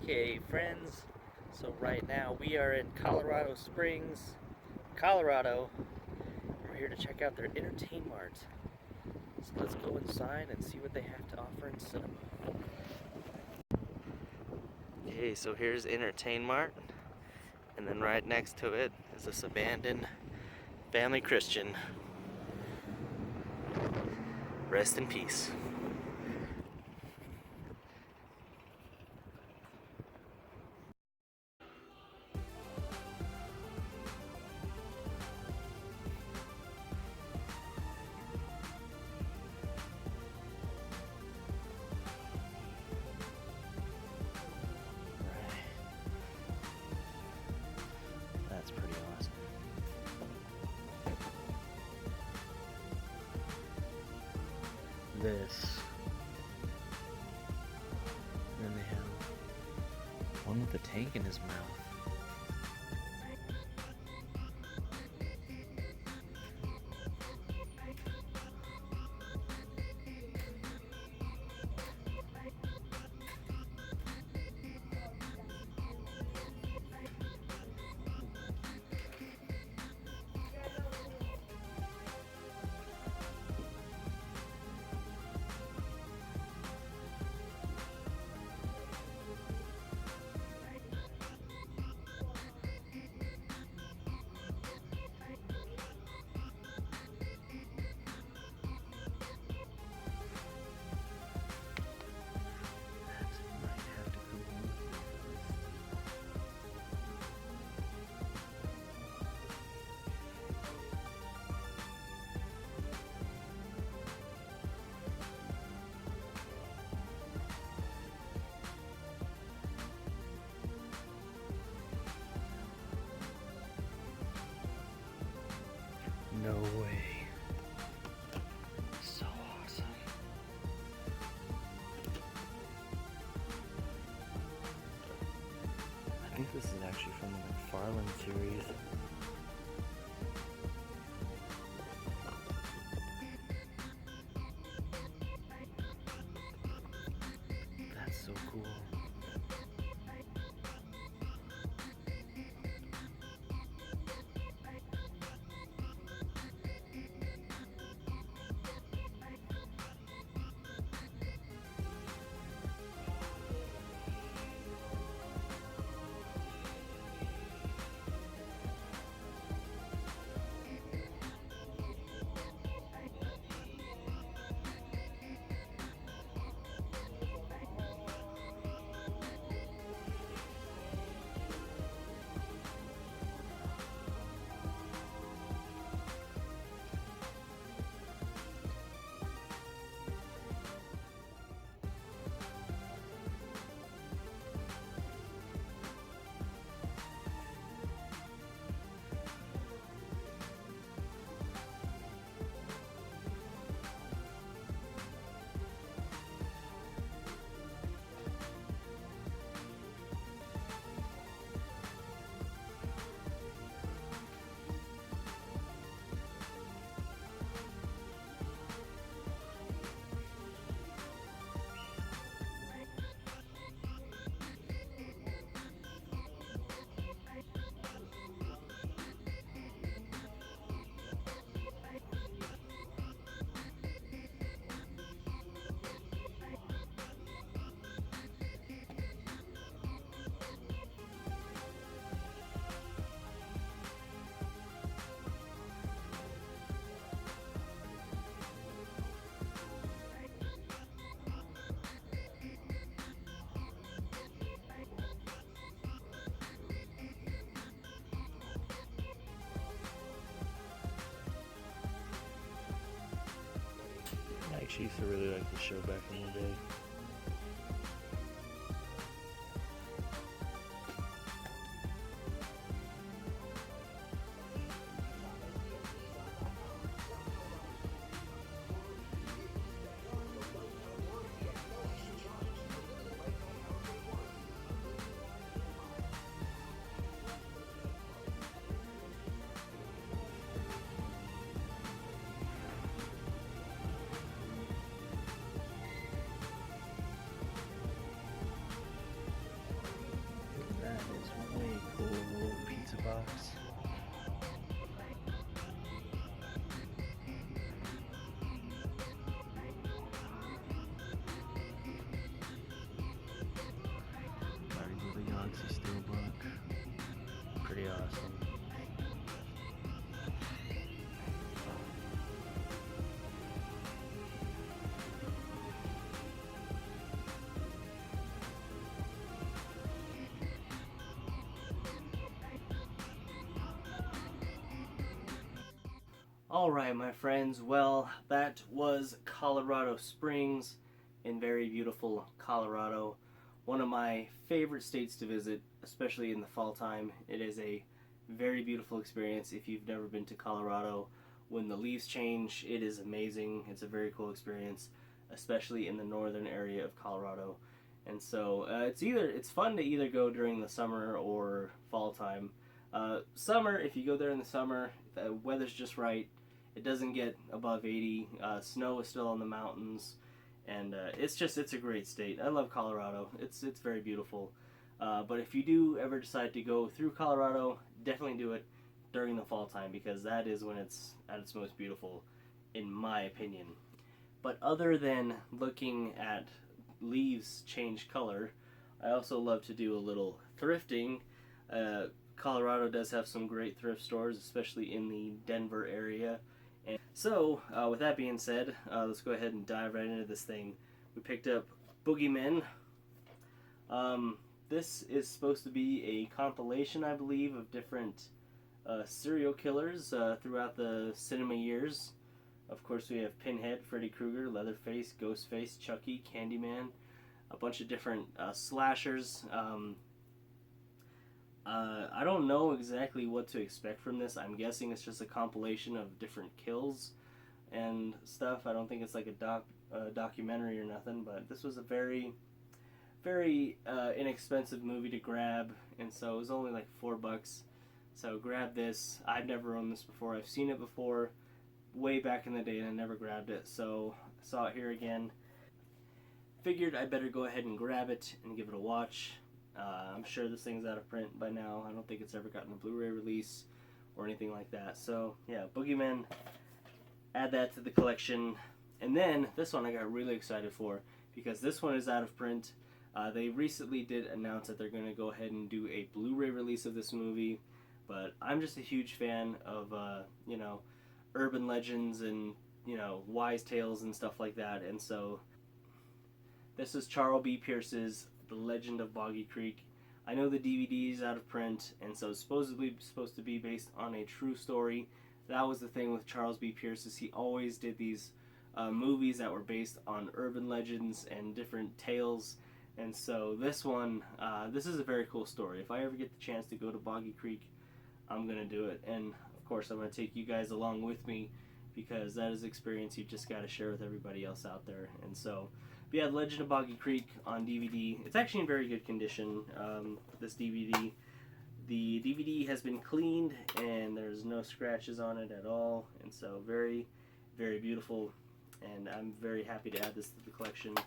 Okay, friends, so right now we are in Colorado Springs, Colorado. We're here to check out their Entertainmart. So let's go inside and see what they have to offer in cinema. Okay, so here's Entertainmart, and then right next to it is this abandoned Family Christian. Rest in peace. That's pretty awesome. This. And then they have one with a tank in his mouth. No way. So awesome. I think this is actually from the McFarlane series. That's so cool. I actually used to really like the show back in the day. Galaxy Steelbook. Pretty awesome. Alright, my friends, well, that was Colorado Springs in very beautiful Colorado. One of my favorite states to visit, especially in the fall time. It is a very beautiful experience if you've never been to Colorado. When the leaves change, it is amazing. It's a very cool experience, especially in the northern area of Colorado. And so it's fun to either go during the summer or fall time. Summer, if you go there in the summer, the weather's just right. It doesn't get above 80. Snow is still on the mountains, and it's a great state. I love Colorado. It's very beautiful. But if you do ever decide to go through Colorado, definitely do it during the fall time, because that is when it's at its most beautiful, in my opinion. But other than looking at leaves change color, I also love to do a little thrifting. Colorado does have some great thrift stores, especially in the Denver area. And so, with that being said, let's go ahead and dive right into this thing. We picked up Boogeymen. This is supposed to be a compilation, I believe, of different serial killers throughout the cinema years. Of course, we have Pinhead, Freddy Krueger, Leatherface, Ghostface, Chucky, Candyman, a bunch of different slashers. I don't know exactly what to expect from this. I'm guessing it's just a compilation of different kills and stuff. I don't think it's like a documentary or nothing, but this was a very, very inexpensive movie to grab, and so it was only like $4. So grab this. I've never owned this before. I've seen it before, way back in the day, and I never grabbed it. So I saw it here again. Figured I better go ahead and grab it and give it a watch. I'm sure this thing's out of print by now. I don't think it's ever gotten a Blu-ray release or anything like that. So yeah, Boogeyman, add that to the collection. And then this one I got really excited for, because this one is out of print. They recently did announce that they're going to go ahead and do a Blu-ray release of this movie. But I'm just a huge fan of, urban legends and, wise tales and stuff like that. And so this is Charles B. Pierce's The Legend of Boggy Creek. I know the DVD is out of print, and so it's supposed to be based on a true story. That was the thing with Charles B. Pierce, is he always did these movies that were based on urban legends and different tales. And so this one, this is a very cool story. If I ever get the chance to go to Boggy Creek, I'm going to do it. And of course, I'm going to take you guys along with me, because that is an experience you just got to share with everybody else out there. And so, but yeah, The Legend of Boggy Creek on DVD. It's actually in very good condition, this DVD. The DVD has been cleaned, and there's no scratches on it at all. And so very, very beautiful. And I'm very happy to add this to the collection. But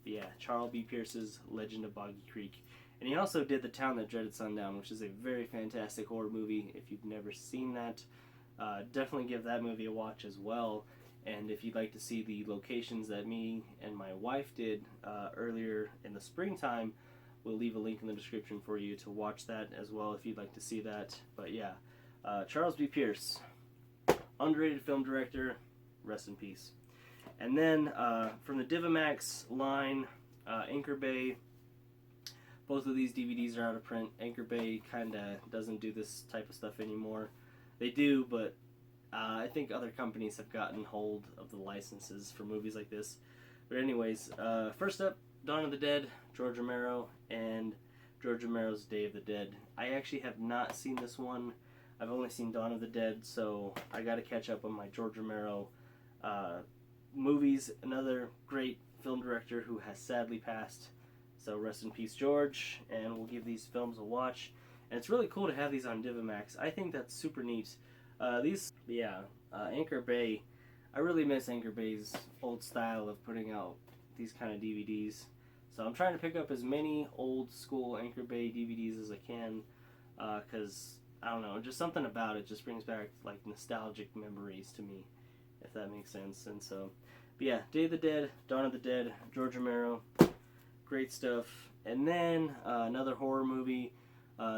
yeah, Charles B. Pierce's Legend of Boggy Creek. And he also did The Town That Dreaded Sundown, which is a very fantastic horror movie. If you've never seen that, definitely give that movie a watch as well. And if you'd like to see the locations that me and my wife did earlier in the springtime, we'll leave a link in the description for you to watch that as well if you'd like to see that. But yeah, Charles B. Pierce, underrated film director, rest in peace. And then from the Divimax line, Anchor Bay. Both of these DVDs are out of print. Anchor Bay kind of doesn't do this type of stuff anymore. They do, but I think other companies have gotten hold of the licenses for movies like this. But anyways, first up, Dawn of the Dead, George Romero, and George Romero's Day of the Dead. I actually have not seen this one. I've only seen Dawn of the Dead, so I got to catch up on my George Romero movies. Another great film director who has sadly passed. So rest in peace, George, and we'll give these films a watch. And it's really cool to have these on Divimax. I think that's super neat. Anchor Bay. I really miss Anchor Bay's old style of putting out these kind of DVDs. So I'm trying to pick up as many old school Anchor Bay DVDs as I can, because, I don't know, just something about it just brings back, like, nostalgic memories to me, if that makes sense. And so, but yeah, Day of the Dead, Dawn of the Dead, George Romero. Great stuff. And then another horror movie.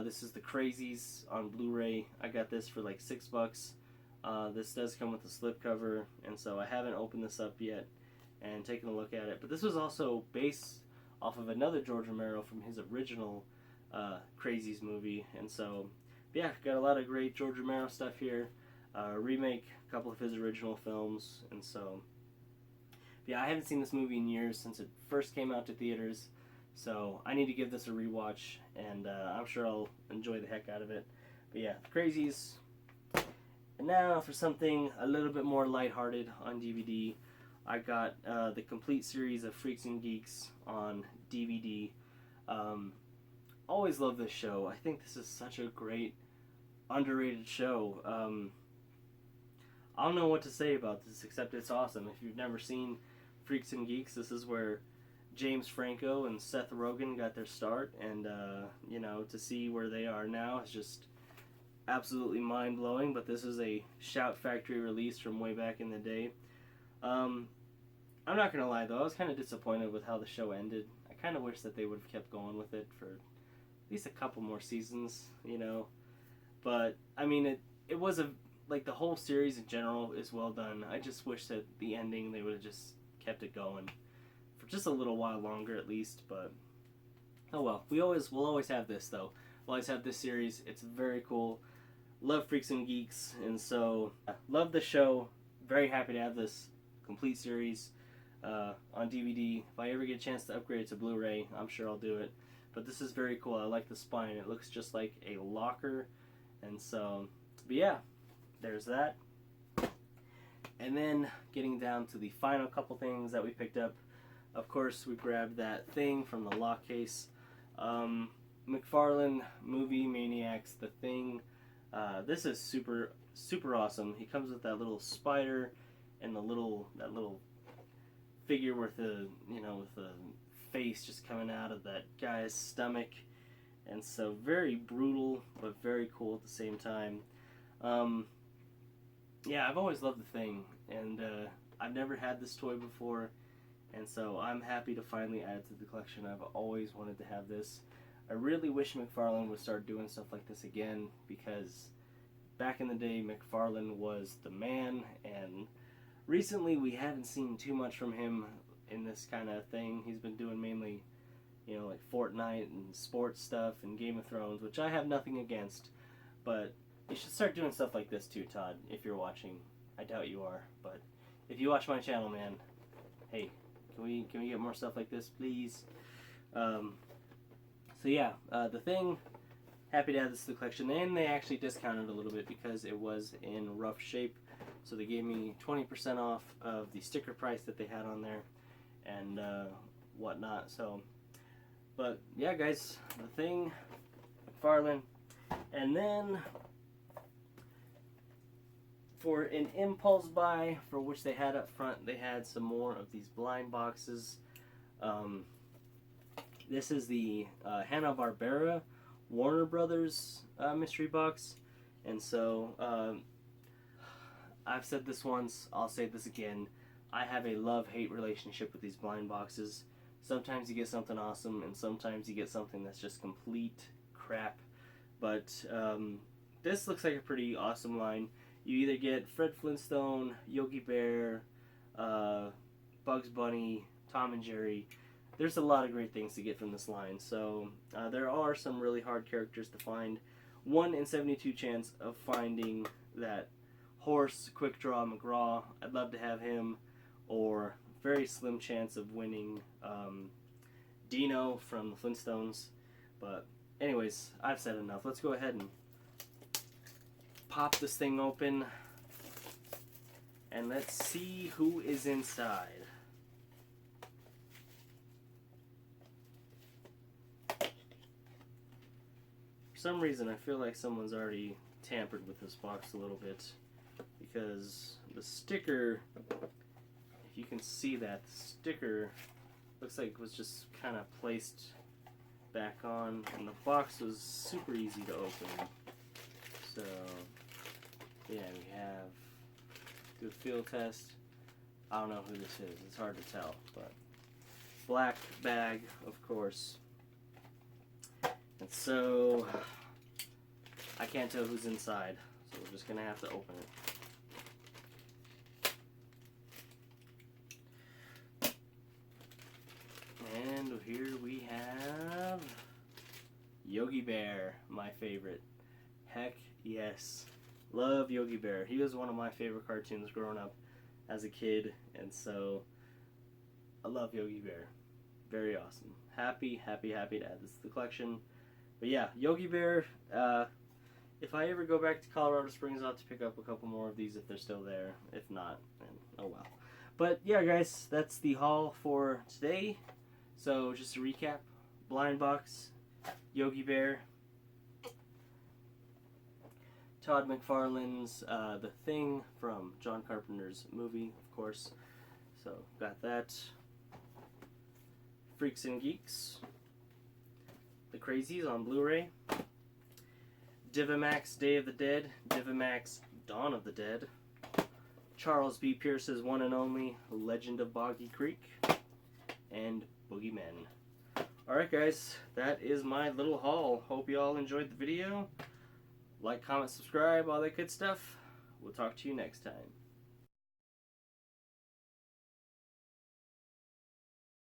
This is The Crazies on Blu-ray. I got this for like $6. This does come with a slipcover, and so I haven't opened this up yet and taken a look at it. But this was also based off of another George Romero from his original Crazies movie, and so yeah, got a lot of great George Romero stuff here. Remake a couple of his original films, and so yeah, I haven't seen this movie in years, since it first came out to theaters, so I need to give this a rewatch, and I'm sure I'll enjoy the heck out of it. But yeah, Crazies. And now for something a little bit more lighthearted on DVD, I got the complete series of Freaks and Geeks on DVD. Always love this show. I think this is such a great, underrated show. I don't know what to say about this, except it's awesome. If you've never seen Freaks and Geeks, this is where James Franco and Seth Rogen got their start, and you know, to see where they are now is just absolutely mind-blowing. But this is a Shout Factory release from way back in the day. I'm not gonna lie though, I was kind of disappointed with how the show ended. I kind of wish that they would have kept going with it for at least a couple more seasons, you know. But I mean, it was like the whole series in general is well done. I just wish that the ending they would have just kept it going for just a little while longer at least. But oh well, we'll always have this though. We'll always have this series. It's very cool. Love Freaks and Geeks, and so love the show. Very happy to have this complete series on DVD. If I ever get a chance to upgrade it to Blu-ray, I'm sure I'll do it. But this is very cool. I like the spine. It looks just like a locker, and so, but yeah, there's that. And then getting down to the final couple things that we picked up. Of course, we grabbed that thing from the lock case. McFarlane movie Maniacs, The Thing. This is super awesome. He comes with that little spider and that little figure with the with the face just coming out of that guy's stomach, and so very brutal but very cool at the same time. Yeah, I've always loved The Thing, and I've never had this toy before, and so I'm happy to finally add it to the collection. I've always wanted to have this. I really wish McFarlane would start doing stuff like this again, because back in the day McFarlane was the man, and recently we haven't seen too much from him in this kind of thing. He's been doing mainly, you know, like Fortnite and sports stuff and Game of Thrones, which I have nothing against, but you should start doing stuff like this too, Todd, if you're watching. I doubt you are, but if you watch my channel, man, hey, can we get more stuff like this, please? So yeah, The Thing, happy to add this to the collection, and they actually discounted a little bit because it was in rough shape, so they gave me 20% off of the sticker price that they had on there, and whatnot. So, but yeah, guys, The Thing, McFarlane, and then for an impulse buy, for which they had up front, they had some more of these blind boxes. This is the Hanna-Barbera Warner Brothers mystery box, and so I've said this once, I'll say this again. I have a love-hate relationship with these blind boxes. Sometimes you get something awesome, and sometimes you get something that's just complete crap. But this looks like a pretty awesome line. You either get Fred Flintstone, Yogi Bear, Bugs Bunny, Tom and Jerry. There's a lot of great things to get from this line. So there are some really hard characters to find. 1 in 72 chance of finding that Horse Quick Draw McGraw. I'd love to have him. Or very slim chance of winning Dino from the Flintstones. But anyways, I've said enough. Let's go ahead and pop this thing open, and let's see who is inside. For some reason, I feel like someone's already tampered with this box a little bit, because the sticker, if you can see that, the sticker looks like it was just kind of placed back on, and the box was super easy to open. So yeah, we have, do a field test. I don't know who this is, it's hard to tell, but black bag, of course. And so I can't tell who's inside, so we're just gonna have to open it. And here we have Yogi Bear, my favorite. Heck yes. Love Yogi Bear. He was one of my favorite cartoons growing up as a kid, and so I love Yogi Bear. Very awesome. Happy to add this to the collection. But yeah, Yogi Bear, if I ever go back to Colorado Springs, I'll have to pick up a couple more of these if they're still there. If not, then oh well. But yeah, guys, that's the haul for today. So just to recap, blind box, Yogi Bear, Todd McFarlane's The Thing from John Carpenter's movie, of course. So got that. Freaks and Geeks, The Crazies on Blu-ray, Divimax Day of the Dead, Divimax Dawn of the Dead, Charles B. Pierce's one and only Legend of Boggy Creek, and Boogeymen. Alright guys, that is my little haul. Hope you all enjoyed the video. Like, comment, subscribe, all that good stuff. We'll talk to you next time.